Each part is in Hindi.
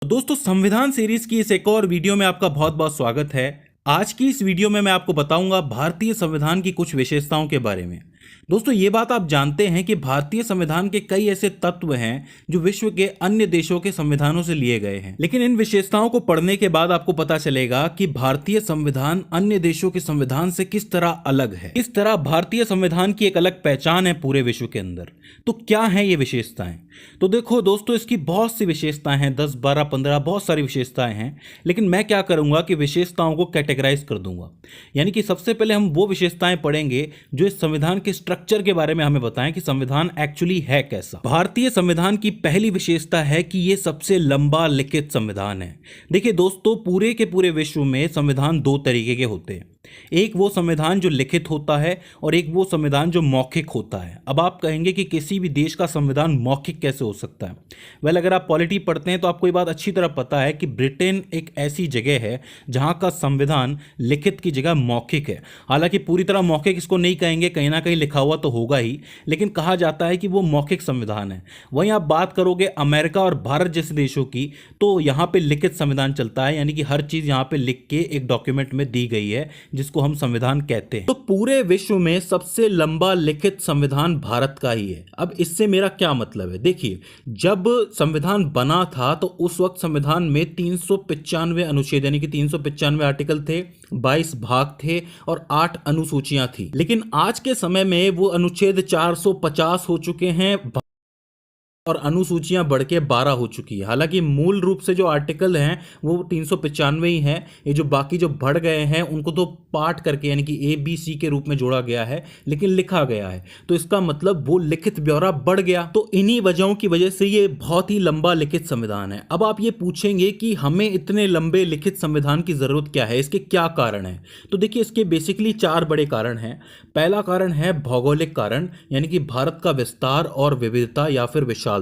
दोस्तों, संविधान सीरीज की इस एक और वीडियो में आपका बहुत बहुत स्वागत है। आज की इस वीडियो में मैं आपको बताऊंगा भारतीय संविधान की कुछ विशेषताओं के बारे में। दोस्तों, ये बात आप जानते हैं कि भारतीय संविधान के कई ऐसे तत्व हैं जो विश्व के अन्य देशों के संविधानों से लिए गए हैं, लेकिन इन विशेषताओं को पढ़ने के बाद आपको पता चलेगा कि भारतीय संविधान अन्य देशों के संविधान से किस तरह अलग है। इस तरह भारतीय संविधान की एक अलग पहचान है पूरे विश्व के अंदर। तो क्या है ये विशेषताएं? तो देखो दोस्तों, इसकी बहुत सी विशेषताएं हैं, 10, 12, 15 बहुत सारी विशेषताएं हैं। लेकिन मैं क्या करूंगा कि विशेषताओं को कैटेगराइज कर दूंगा, यानी कि सबसे पहले हम वो विशेषताएं पढ़ेंगे जो इस संविधान के स्ट्रक्चर के बारे में हमें बताएं कि संविधान एक्चुअली है कैसा। भारतीय संविधान की पहली विशेषता है कि यह सबसे लंबा लिखित संविधान है। देखिए दोस्तों, पूरे के पूरे विश्व में संविधान दो तरीके के होते हैं। एक वो संविधान जो लिखित होता है और एक वो संविधान जो मौखिक होता है। अब आप कहेंगे कि किसी भी देश का संविधान मौखिक कैसे हो सकता है? वेल, अगर आप पॉलिटी पढ़ते हैं तो आपको ये बात अच्छी तरह पता है कि ब्रिटेन एक ऐसी जगह है जहां का संविधान लिखित की जगह मौखिक है। हालांकि पूरी तरह मौखिक इसको नहीं कहेंगे, कहीं ना कहीं लिखा हुआ तो होगा ही, लेकिन कहा जाता है कि वो मौखिक संविधान है। वहीं आप बात करोगे अमेरिका और भारत जैसे देशों की, तो यहाँ पे लिखित संविधान चलता है, यानी कि हर चीज यहाँ पे लिख के एक डॉक्यूमेंट में दी गई है जिसको हम संविधान कहते हैं। तो पूरे विश्व में सबसे लंबा लिखित संविधान भारत का ही है। अब इससे मेरा क्या मतलब है? देखिए, जब संविधान बना था तो उस वक्त संविधान में 395 अनुच्छेद यानी कि 395 आर्टिकल थे, 22 भाग थे और 8 अनुसूचियां थी। लेकिन आज के समय में वो अनुच्छेद 450 हो चुके हैं और अनुसूचियां बढ़ के 12 हो चुकी है। हालांकि मूल रूप से जो आर्टिकल हैं वो 395 ही हैं। ये जो बाकी जो बढ़ गए हैं उनको तो पार्ट करके यानी कि ABC के रूप में जोड़ा गया है, लेकिन लिखा गया है, तो इसका मतलब वो लिखित ब्यौरा बढ़ गया। तो इन्हीं वजहों की वजह से ये बहुत ही लंबा लिखित संविधान है। अब आप ये पूछेंगे कि हमें इतने लंबे लिखित संविधान की जरूरत क्या है, इसके क्या कारण है? तो देखिए, इसके बेसिकली 4 बड़े कारण हैं। पहला कारण है भौगोलिक कारण, यानी कि भारत का विस्तार और विविधता या फिर विशालता।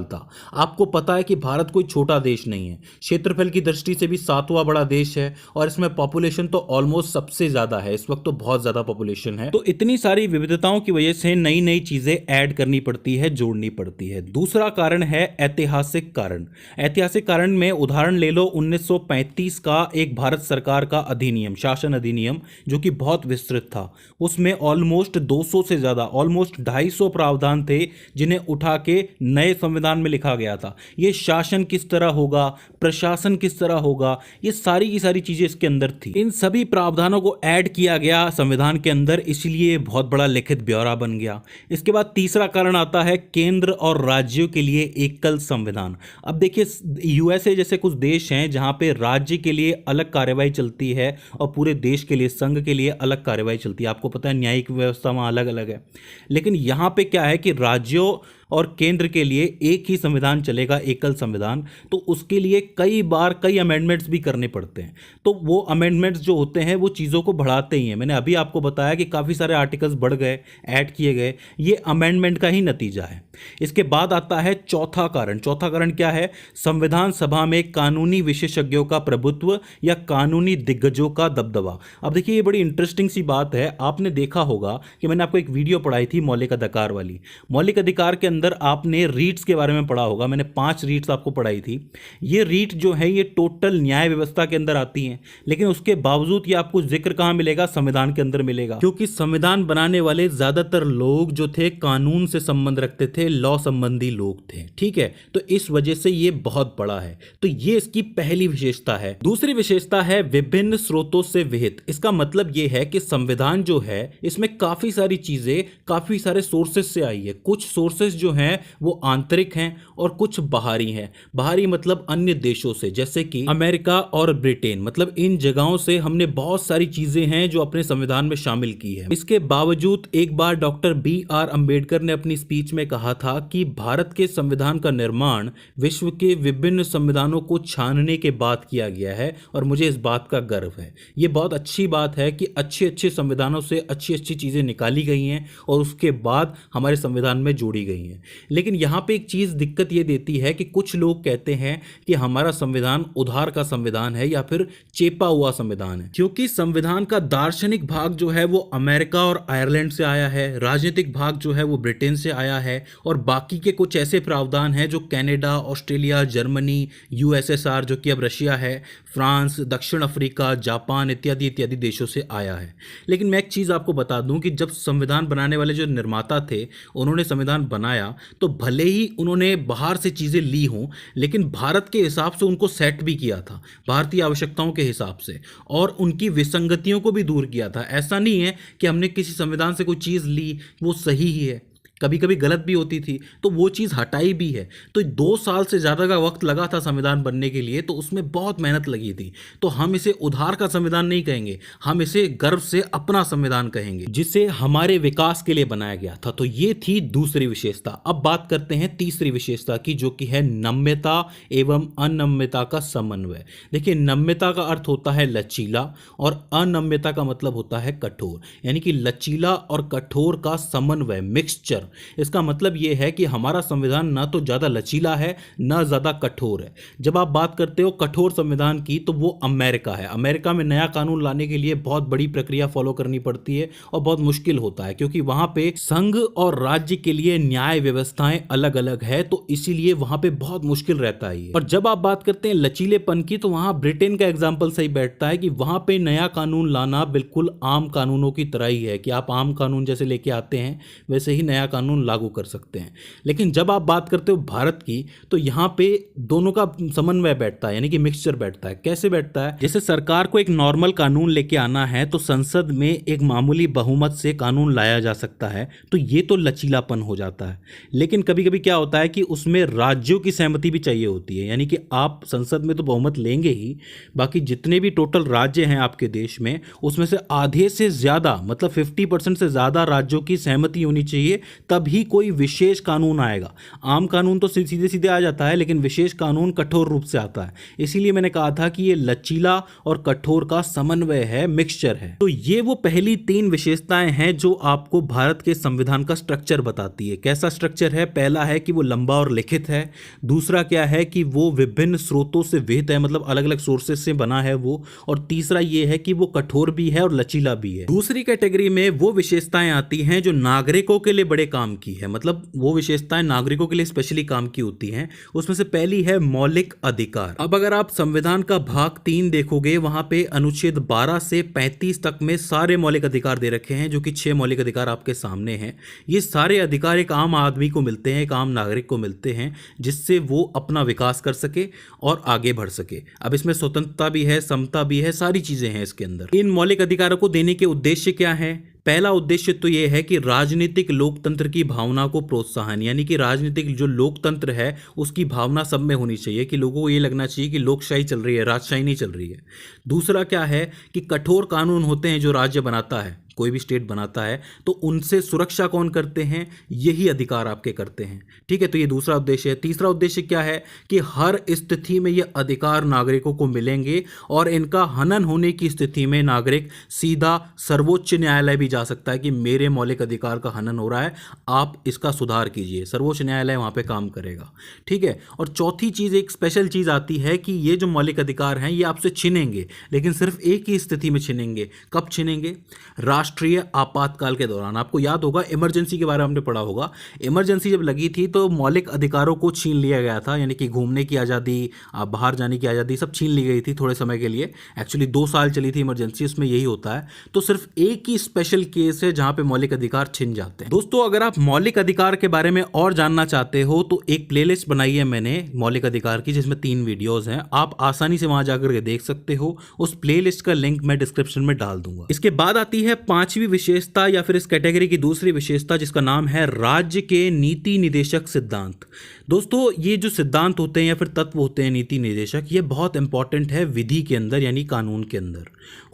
आपको पता है कि भारत कोई छोटा देश नहीं है, क्षेत्रफल की दृष्टि से भी 7वां बड़ा देश है और इसमें पॉपुलेशन तो ऑलमोस्ट सबसे ज्यादा है, इस वक्त तो बहुत ज्यादा पॉपुलेशन है। तो इतनी सारी विविधताओं की वजह से नई नई चीजें ऐड करनी पड़ती है, जोड़नी पड़ती है। दूसरा कारण है ऐतिहासिक कारण। ऐतिहासिक कारण में उदाहरण ले लो 1935 का एक भारत सरकार का अधिनियम, शासन अधिनियम, जो कि बहुत विस्तृत था। उसमें ऑलमोस्ट 200 से ज्यादा, ऑलमोस्ट 250 प्रावधान थे जिन्हें उठा के नए संविधान में लिखा गया था। यह शासन किस तरह होगा, प्रशासन किस तरह होगा, ये सारी की सारी चीजें इसके अंदर थी। इन सभी प्रावधानों को ऐड किया गया संविधान के अंदर, इसलिए बहुत बड़ा लिखित ब्यौरा बन गया। इसके बाद तीसरा कारण आता है केंद्र और राज्यों के लिए एकल संविधान। अब देखिए, USA जैसे कुछ देश हैं जहां पे राज्य के लिए अलग कार्यवाही चलती है और पूरे देश के लिए, संघ के लिए अलग कार्यवाही चलती है। आपको पता है न्यायिक व्यवस्था वहां अलग अलग है, लेकिन यहां पे क्या है कि राज्यों और केंद्र के लिए एक ही संविधान चलेगा, एकल संविधान। तो उसके लिए कई बार कई अमेंडमेंट्स भी करने पड़ते हैं। तो वो अमेंडमेंट्स जो होते हैं वो चीज़ों को बढ़ाते ही हैं। मैंने अभी आपको बताया कि काफ़ी सारे आर्टिकल्स बढ़ गए, ऐड किए गए, ये अमेंडमेंट का ही नतीजा है। इसके बाद आता है चौथा कारण। चौथा कारण क्या है? संविधान सभा में कानूनी विशेषज्ञों का प्रभुत्व या कानूनी दिग्गजों का दबदबा। अब देखिए, ये बड़ी इंटरेस्टिंग सी बात है। आपने देखा होगा कि मैंने आपको एक वीडियो पढ़ाई थी मौलिक अधिकार वाली। मौलिक अधिकार के अंदर आपने रीट्स के बारे में पढ़ा होगा। मैंने 5 रीट्स आपको पढ़ाई थी। ये रीट जो है ये टोटल न्याय व्यवस्था के अंदर आती हैं, लेकिन उसके बावजूद ये आपको जिक्र कहां मिलेगा? संविधान के अंदर मिलेगा, क्योंकि संविधान बनाने वाले ज्यादातर लोग जो थे कानून से संबंध रखते थे, लॉ संबंधी लोग थे। ठीक है, तो इस वजह से ये बहुत बड़ा है। तो ये इसकी पहली विशेषता है। दूसरी विशेषता है विभिन्न स्रोतों से विहित। इसका मतलब ये है कि संविधान जो है इसमें काफी सारी चीजें काफी सारे सोर्सेस से आई है। कुछ सोर्सेस जो हैं वो आंतरिक हैं और कुछ बाहरी हैं। बाहरी मतलब अन्य देशों से, जैसे कि अमेरिका और ब्रिटेन, मतलब इन जगहों से हमने बहुत सारी चीजें हैं जो अपने संविधान में शामिल की है। इसके बावजूद एक बार डॉक्टर BR अंबेडकर ने अपनी स्पीच में कहा था कि भारत के संविधान का निर्माण विश्व के विभिन्न संविधानों को छानने के बाद किया गया है और मुझे इस बात का गर्व है। ये बहुत अच्छी बात है कि अच्छे अच्छे संविधानों से अच्छी अच्छी चीजें निकाली गई हैं और उसके बाद हमारे संविधान में जोड़ी गई हैं। है। लेकिन यहाँ पे एक चीज़ दिक्कत ये देती है कि कुछ लोग कहते हैं कि हमारा संविधान उधार का संविधान है या फिर चेपा हुआ संविधान है, क्योंकि संविधान का दार्शनिक भाग जो है वो अमेरिका और आयरलैंड से आया है, राजनीतिक भाग जो है वो ब्रिटेन से आया है, और बाकी के कुछ ऐसे प्रावधान हैं जो कनाडा, ऑस्ट्रेलिया, जर्मनी, यूएसएसआर जो कि अब रशिया है, फ्रांस, दक्षिण अफ्रीका, जापान इत्यादि इत्यादि देशों से आया है। लेकिन मैं एक चीज़ आपको बता दूं कि जब संविधान बनाने वाले जो निर्माता थे उन्होंने संविधान बनाया तो भले ही उन्होंने बाहर से चीज़ें ली हों, लेकिन भारत के हिसाब से उनको सेट भी किया था, भारतीय आवश्यकताओं के हिसाब से, और उनकी विसंगतियों को भी दूर किया था। ऐसा नहीं है कि हमने किसी संविधान से कोई चीज़ ली वो सही ही है, कभी कभी गलत भी होती थी तो वो चीज़ हटाई भी है। तो 2 साल से ज़्यादा का वक्त लगा था संविधान बनने के लिए, तो उसमें बहुत मेहनत लगी थी। तो हम इसे उधार का संविधान नहीं कहेंगे, हम इसे गर्व से अपना संविधान कहेंगे, जिसे हमारे विकास के लिए बनाया गया था। तो ये थी दूसरी विशेषता। अब बात करते हैं तीसरी विशेषता की, जो कि है नम्यता एवं अनम्यता का समन्वय। देखिए, नम्यता का अर्थ होता है लचीला और अनम्यता का मतलब होता है कठोर, यानी कि लचीला और कठोर का समन्वय, मिक्सचर। इसका मतलब यह है कि हमारा संविधान ना तो ज्यादा लचीला है ना ज्यादा कठोर है। जब आप बात करते हो कठोर संविधान की तो वो अमेरिका है। अमेरिका में नया कानून लाने के लिए बहुत बड़ी प्रक्रिया फॉलो करनी पड़ती है और बहुत मुश्किल होता है, क्योंकि वहां पे संघ और राज्य के लिए न्याय व्यवस्थाएं अलग अलग है, तो इसीलिए वहां पे बहुत मुश्किल रहता है। और जब आप बात करते हैं लचीलेपन की तो वहां ब्रिटेन का एग्जाम्पल सही बैठता है कि वहां पे नया कानून लाना बिल्कुल आम कानूनों की तरह ही है, कि आप आम कानून जैसे लेके आते हैं वैसे ही नया कानून लागू कर सकते हैं। लेकिन जब आप बात करते हो भारत की तो यहाँ पे दोनों का समन्वय बैठता है, यानी कि मिक्सचर बैठता है। कैसे बैठता है? जैसे सरकार को एक नॉर्मल कानून लेके आना है तो संसद में एक मामूली बहुमत से कानून लाया जा सकता है, तो ये तो लचीलापन हो जाता है। लेकिन कभी कभी क्या होता है कि उसमें राज्यों की सहमति भी चाहिए होती है, यानी कि आप संसद में तो बहुमत लेंगे ही, बाकी जितने भी टोटल राज्य हैं आपके देश में उसमें से आधे से ज़्यादा, मतलब 50% से ज़्यादा राज्यों की सहमति होनी चाहिए, तभी कोई विशेष कानून आएगा। आम कानून तो सीधे सीधे आ जाता है, लेकिन विशेष कानून कठोर रूप से आता है। इसीलिए मैंने कहा था कि ये लचीला और कठोर का समन्वय है, मिक्सचर है। तो ये वो पहली 3 विशेषताएं हैं जो आपको भारत के संविधान का स्ट्रक्चर बताती है। कैसा स्ट्रक्चर है? पहला है कि वो लंबा और लिखित है। दूसरा क्या है कि वो विभिन्न स्रोतों से विहित है, मतलब अलग अलग सोर्सेज से बना है वो। और तीसरा ये है कि वो कठोर भी है और लचीला भी है। दूसरी कैटेगरी में वो विशेषताएं आती हैं जो नागरिकों के लिए बड़े काम की है, मतलब वो विशेषताएं नागरिकों के लिए स्पेशली काम की होती हैं। उसमें से पहली है मौलिक अधिकार। अब अगर आप संविधान का भाग 3 देखोगे, वहां पे अनुच्छेद 12 से 35 तक में सारे मौलिक अधिकार दे रखे हैं, जो कि 6 मौलिक अधिकार आपके सामने हैं। ये सारे अधिकार एक आम आदमी को मिलते हैं, एक आम नागरिक को मिलते हैं, जिससे वो अपना विकास कर सके और आगे बढ़ सके। अब इसमें स्वतंत्रता भी है, समता भी है, सारी चीजें हैं इसके अंदर। इन मौलिक अधिकारों को देने के उद्देश्य क्या है? पहला उद्देश्य तो यह है कि राजनीतिक लोकतंत्र की भावना को प्रोत्साहन, यानी कि राजनीतिक जो लोकतंत्र है उसकी भावना सब में होनी चाहिए, कि लोगों को ये लगना चाहिए कि लोकशाही चल रही है, राजशाही नहीं चल रही है। दूसरा क्या है कि कठोर कानून होते हैं जो राज्य बनाता है, कोई भी स्टेट बनाता है, तो उनसे सुरक्षा कौन करते हैं? यही अधिकार आपके करते हैं। ठीक है, तो ये दूसरा उद्देश्य है। तीसरा उद्देश्य क्या है कि हर स्थिति में ये अधिकार नागरिकों को मिलेंगे और इनका हनन होने की स्थिति में नागरिक सीधा सर्वोच्च न्यायालय भी जा सकता है कि मेरे मौलिक अधिकार का हनन हो रहा है, आप इसका सुधार कीजिए। सर्वोच्च न्यायालय वहां पे काम करेगा। ठीक है, और चौथी चीज, एक स्पेशल चीज आती है कि ये जो मौलिक अधिकार हैं ये आपसे छिनेंगे, लेकिन सिर्फ एक ही स्थिति में छिनेंगे। कब छिनेंगे? राष्ट्रीय आपातकाल के दौरान। आपको याद होगा इमरजेंसी के बारे में हमने पढ़ा होगा। इमरजेंसी जब लगी थी तो मौलिक अधिकारों को छीन लिया गया था, यानी कि घूमने की आज़ादी, बाहर जाने की आज़ादी सब छीन ली गई थी थोड़े समय के लिए। एक्चुअली 2 साल चली थी इमरजेंसी, उसमें यही होता है। तो सिर्फ एक ही स्पेशल केस है जहां पे मौलिक अधिकार छिन जाते हैं। दोस्तों, अगर आप मौलिक अधिकार के बारे में और जानना चाहते हो तो एक प्लेलिस्ट बनाई है मैंने मौलिक अधिकार की, जिसमें 3 वीडियोज हैं। आप आसानी से वहां जाकर के देख सकते हो। उस प्लेलिस्ट का लिंक मैं डिस्क्रिप्शन में डाल दूंगा। इसके बाद आती है 5वीं विशेषता, या फिर इस कैटेगरी की दूसरी विशेषता, जिसका नाम है राज्य के नीति निदेशक सिद्धांत। दोस्तों ये जो सिद्धांत होते हैं या फिर तत्व होते हैं नीति निर्देशक, ये बहुत इंपॉर्टेंट है विधि के अंदर यानी कानून के अंदर।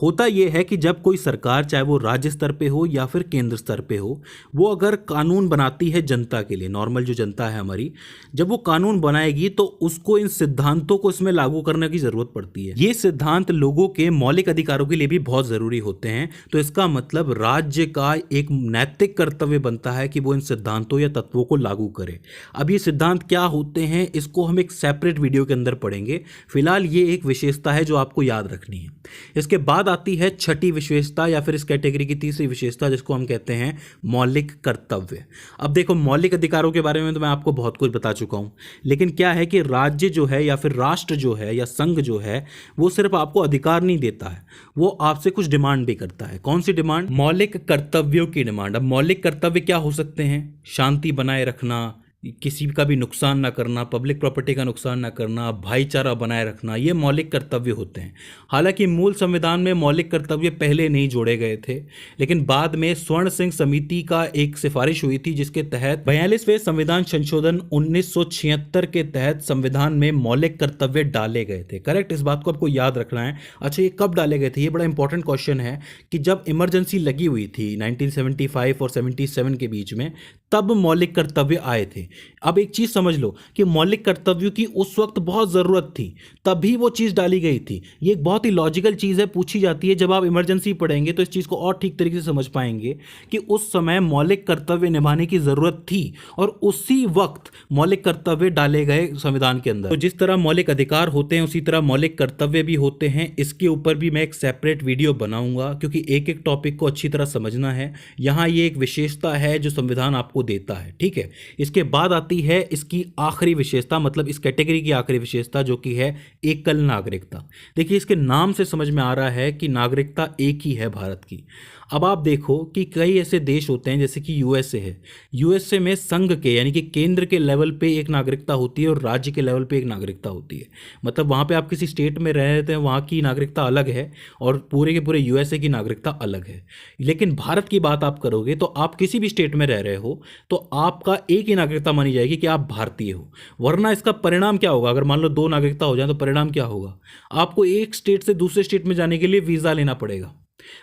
होता ये है कि जब कोई सरकार, चाहे वो राज्य स्तर पे हो या फिर केंद्र स्तर पे हो, वो अगर कानून बनाती है जनता के लिए, नॉर्मल जो जनता है हमारी, जब वो कानून बनाएगी तो उसको इन सिद्धांतों को इसमें लागू करने की जरूरत पड़ती है। ये सिद्धांत लोगों के मौलिक अधिकारों के लिए भी बहुत जरूरी होते हैं। तो इसका मतलब राज्य का एक नैतिक कर्तव्य बनता है कि वो इन सिद्धांतों या तत्वों को लागू करे। अब ये सिद्धांत क्या होते हैं इसको हम एक सेपरेट वीडियो के अंदर पढ़ेंगे। फिलहाल ये एक विशेषता है जो आपको याद रखनी है। इसके बाद आती है छठी विशेषता या फिर इस कैटेगरी की तीसरी विशेषता, जिसको हम कहते हैं मौलिक कर्तव्य। अब देखो, मौलिक अधिकारों के बारे में तो मैं आपको बहुत कुछ बता चुका हूं, लेकिन क्या है कि राज्य जो है या फिर राष्ट्र जो है या संघ जो है, वो सिर्फ आपको अधिकार नहीं देता है, वो आपसे कुछ डिमांड भी करता है। कौन सी डिमांड? मौलिक कर्तव्यों की डिमांड। अब मौलिक कर्तव्य क्या हो सकते हैं? शांति बनाए रखना, किसी का भी नुकसान ना करना, पब्लिक प्रॉपर्टी का नुकसान ना करना, भाईचारा बनाए रखना, ये मौलिक कर्तव्य होते हैं। हालांकि मूल संविधान में मौलिक कर्तव्य पहले नहीं जोड़े गए थे, लेकिन बाद में स्वर्ण सिंह समिति का एक सिफारिश हुई थी जिसके तहत 42वें संविधान संशोधन 1976 के तहत संविधान में मौलिक कर्तव्य डाले गए थे। करेक्ट, इस बात को आपको याद रखना है। अच्छा, ये कब डाले गए थे? ये बड़ा इंपॉर्टेंट क्वेश्चन है कि जब इमरजेंसी लगी हुई थी 1975 और 77 के बीच में, तब मौलिक कर्तव्य आए थे। अब एक चीज समझ लो कि मौलिक कर्तव्यों की उस वक्त बहुत जरूरत थी, तभी वो चीज डाली गई थी। ये एक बहुत ही लॉजिकल चीज है, पूछी जाती है। जब आप इमरजेंसी पढ़ेंगे तो इस चीज को और ठीक तरीके से समझ पाएंगे कि उस समय मौलिक कर्तव्य निभाने की जरूरत थी और उसी वक्त मौलिक कर्तव्य डाले गए संविधान के अंदर। तो जिस तरह मौलिक अधिकार होते हैं उसी तरह मौलिक कर्तव्य भी होते हैं। इसके ऊपर भी मैं एक सेपरेट वीडियो बनाऊंगा, क्योंकि एक एक टॉपिक को अच्छी तरह समझना है। यहां ये एक विशेषता है जो संविधान आपको देता है, ठीक है। इसके बाद आती है इसकी आखिरी विशेषता, मतलब इस कैटेगरी की आखिरी विशेषता, जो कि है एकल नागरिकता। देखिए, इसके नाम से समझ में आ रहा है कि नागरिकता एक ही है भारत की। अब आप देखो कि कई ऐसे देश होते हैं जैसे कि यूएसए है। यूएसए में संघ के यानी कि केंद्र के लेवल पे एक नागरिकता होती है और राज्य के लेवल पे एक नागरिकता होती है। मतलब वहाँ पे आप किसी स्टेट में रह रहे थे, वहाँ की नागरिकता अलग है और पूरे के पूरे यूएसए की नागरिकता अलग है। लेकिन भारत की बात आप करोगे तो आप किसी भी स्टेट में रह रहे हो तो आपका एक ही नागरिकता मानी जाएगी कि आप भारतीय हो। वरना इसका परिणाम क्या होगा? अगर मान लो दो नागरिकता हो जाए तो परिणाम क्या होगा? आपको एक स्टेट से दूसरे स्टेट में जाने के लिए वीज़ा लेना पड़ेगा।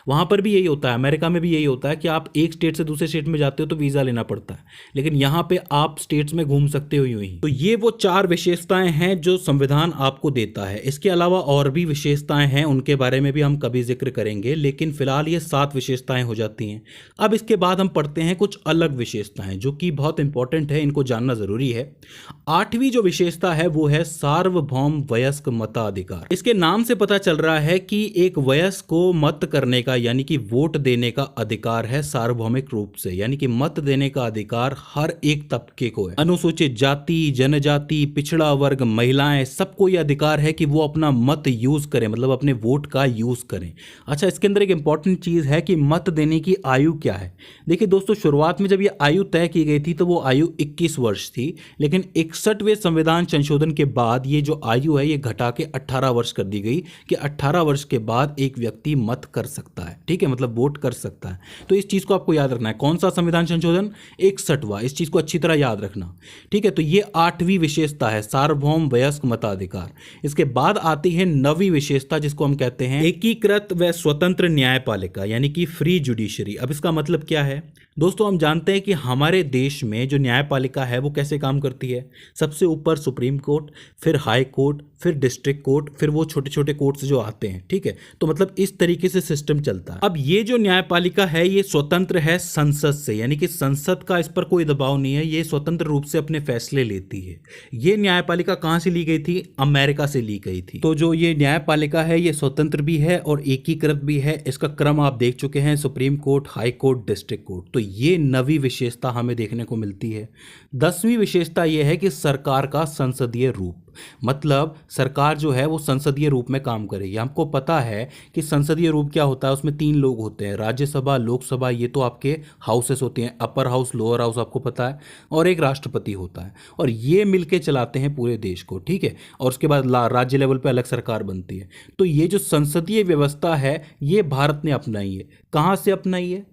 वहां पर भी यही होता है, अमेरिका में भी यही होता है कि आप एक स्टेट से दूसरे स्टेट में जाते हो तो वीजा लेना पड़ता है, लेकिन यहां पे आप स्टेट्स में घूम सकते हो यूं ही। तो ये वो चार विशेषताएं हैं जो संविधान आपको देता है। इसके अलावा और भी विशेषताएं हैं, उनके बारे में भी हम कभी जिक्र करेंगे, लेकिन फिलहाल ये 7 विशेषताएं हो जाती हैं। अब इसके बाद हम पढ़ते हैं कुछ अलग विशेषताएं जो कि बहुत इंपॉर्टेंट है, इनको जानना जरूरी है। 8वीं जो विशेषता है वो है सार्वभौम वयस्क मताधिकार। इसके नाम से पता चल रहा है कि एक वयस्क को मत करने का यानी कि वोट देने का अधिकार है सार्वभौमिक रूप से, यानी कि मत देने का अधिकार हर एक तबके को है। अनुसूचित जाति, जनजाति, पिछड़ा वर्ग, महिलाएं, सबको यह अधिकार है कि वो अपना मत यूज करें, मतलब अपने वोट का यूज करें। अच्छा, इसके अंदर एक इंपॉर्टेंट चीज है कि मत देने की आयु क्या है। देखिए दोस्तों, शुरुआत में जब ये आयु तय की गई थी तो वो आयु 21 वर्ष थी, लेकिन 61वें संविधान संशोधन के बाद ये जो आयु है ये घटा के 18 वर्ष कर दी गई कि 18 वर्ष के बाद एक व्यक्ति मत कर सकता है, ठीक है, मतलब वोट कर सकता है। तो इस चीज को आपको याद रखना है। कौन सा संविधान संशोधन? 61वां। इस चीज को अच्छी तरह याद रखना, ठीक है। तो ये 8वीं विशेषता है, सार्वभौम वयस्क मताधिकार। इसके बाद आती है 9वीं विशेषता जिसको हम कहते हैं एकीकृत व स्वतंत्र न्यायपालिका, यानी कि फ्री जुडिशरी। अब इसका मतलब क्या है? दोस्तों, हम जानते हैं कि हमारे देश में जो न्यायपालिका है वो कैसे काम करती है। सबसे ऊपर सुप्रीम कोर्ट, फिर हाई कोर्ट, फिर डिस्ट्रिक्ट कोर्ट, फिर वो छोटे छोटे कोर्ट्स जो आते हैं, ठीक है। तो मतलब इस तरीके से सिस्टम चलता है। अब ये जो न्यायपालिका है ये स्वतंत्र है संसद से, यानी कि संसद का इस पर कोई दबाव नहीं है, ये स्वतंत्र रूप से अपने फैसले लेती है। ये न्यायपालिका कहाँ से ली गई थी? अमेरिका से ली गई थी। तो जो ये न्यायपालिका है ये स्वतंत्र भी है और एकीकृत भी है। इसका क्रम आप देख चुके हैं, supreme court, high court, district court. तो ये 9वीं विशेषता हमें देखने को मिलती है। 10वीं विशेषता यह है कि सरकार का संसदीय रूप, मतलब सरकार जो है वो संसदीय रूप में काम करेगी। हमको पता है कि संसदीय रूप क्या होता है, उसमें 3 लोग होते हैं, राज्यसभा, लोकसभा, ये तो आपके हाउसेस होती हैं, अपर हाउस, लोअर हाउस आपको पता है, और एक राष्ट्रपति होता है, और ये मिलके चलाते हैं पूरे देश को, ठीक है। और उसके बाद राज्य लेवल पे अलग सरकार बनती है। तो ये जो संसदीय व्यवस्था है ये भारत ने अपनाई है। कहाँ से अपनाई है?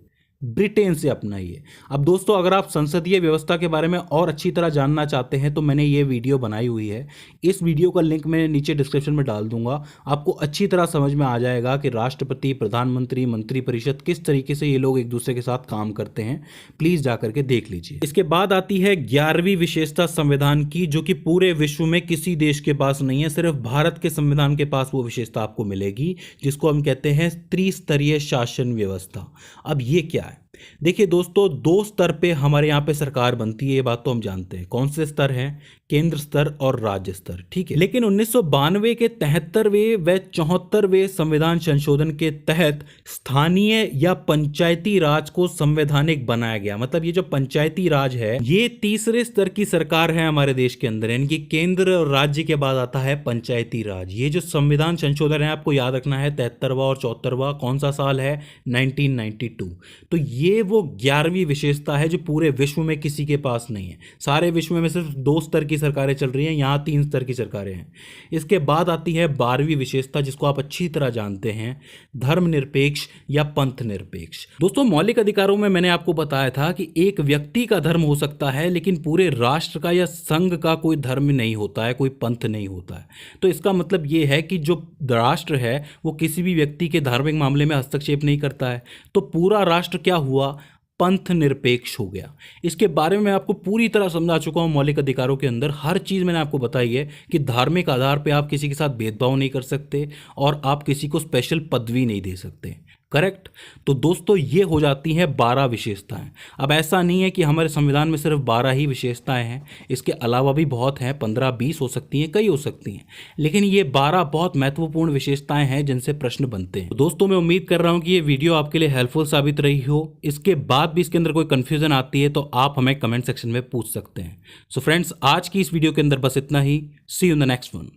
ब्रिटेन से अपनाइए। अब दोस्तों, अगर आप संसदीय व्यवस्था के बारे में और अच्छी तरह जानना चाहते हैं तो मैंने ये वीडियो बनाई हुई है। इस वीडियो का लिंक मैं नीचे डिस्क्रिप्शन में डाल दूंगा। आपको अच्छी तरह समझ में आ जाएगा कि राष्ट्रपति, प्रधानमंत्री, मंत्रिपरिषद किस तरीके से ये लोग एक दूसरे के साथ काम करते हैं। प्लीज जाकर के देख लीजिए। इसके बाद आती है 11वीं विशेषता संविधान की, जो कि पूरे विश्व में किसी देश के पास नहीं है, सिर्फ भारत के संविधान के पास वो विशेषता आपको मिलेगी, जिसको हम कहते हैं त्रिस्तरीय शासन व्यवस्था। अब ये क्या है? देखिए दोस्तों, दो स्तर पे हमारे यहाँ पे सरकार बनती है, ये बात तो हम जानते हैं। कौन से स्तर हैं? केंद्र स्तर और राज्य स्तर, ठीक है। लेकिन 1992 के 73वें व 74वें संविधान संशोधन के तहत स्थानीय या पंचायती राज को संवैधानिक बनाया गया। मतलब ये जो पंचायती राज है, ये तीसरे स्तर की सरकार है हमारे देश के अंदर, यानी कि केंद्र और राज्य के बाद आता है पंचायती राज। ये जो संविधान संशोधन है, आपको याद रखना है 73वां और 74वां कौन सा साल है? 1992। तो ये वो 11वीं विशेषता है जो पूरे विश्व में किसी के पास नहीं है। सारे विश्व में सिर्फ दो स्तर की सरकारें चल रही हैं, यहाँ 3 स्तर की सरकारें हैं। इसके बाद आती है 12वीं विशेषता, जिसको आप अच्छी तरह जानते हैं, धर्मनिरपेक्ष या पंथ निरपेक्ष। दोस्तों, मौलिक अधिकारों में मैंने आपको बताया था कि एक व्यक्ति का धर्म हो सकता है, लेकिन पूरे राष्ट्र का या संघ का कोई धर्म नहीं होता है, कोई पंथ नहीं होता है। तो इसका मतलब ये है कि जो राष्ट्र है वो किसी भी व्यक्ति के धार्मिक मामले में हस्तक्षेप नहीं करता है। तो पूरा राष्ट्र क्या हुआ? पंथ निरपेक्ष हो गया। इसके बारे में मैं आपको पूरी तरह समझा चुका हूं। मौलिक अधिकारों के अंदर हर चीज़ मैंने आपको बताई है कि धार्मिक आधार पे आप किसी के साथ भेदभाव नहीं कर सकते और आप किसी को स्पेशल पदवी नहीं दे सकते। करेक्ट? तो दोस्तों, ये हो जाती हैं 12 विशेषताएं। अब ऐसा नहीं है कि हमारे संविधान में सिर्फ 12 ही विशेषताएं हैं, इसके अलावा भी बहुत हैं, 15-20 हो सकती हैं, कई हो सकती हैं, लेकिन ये 12 बहुत महत्वपूर्ण विशेषताएं हैं जिनसे प्रश्न बनते हैं। तो दोस्तों, मैं उम्मीद कर रहा हूं कि ये वीडियो आपके लिए हेल्पफुल साबित रही हो। इसके बाद भी इसके अंदर कोई कंफ्यूजन आती है तो आप हमें कमेंट सेक्शन में पूछ सकते हैं। सो फ्रेंड्स, आज की इस वीडियो के अंदर बस इतना ही। See you in the next one.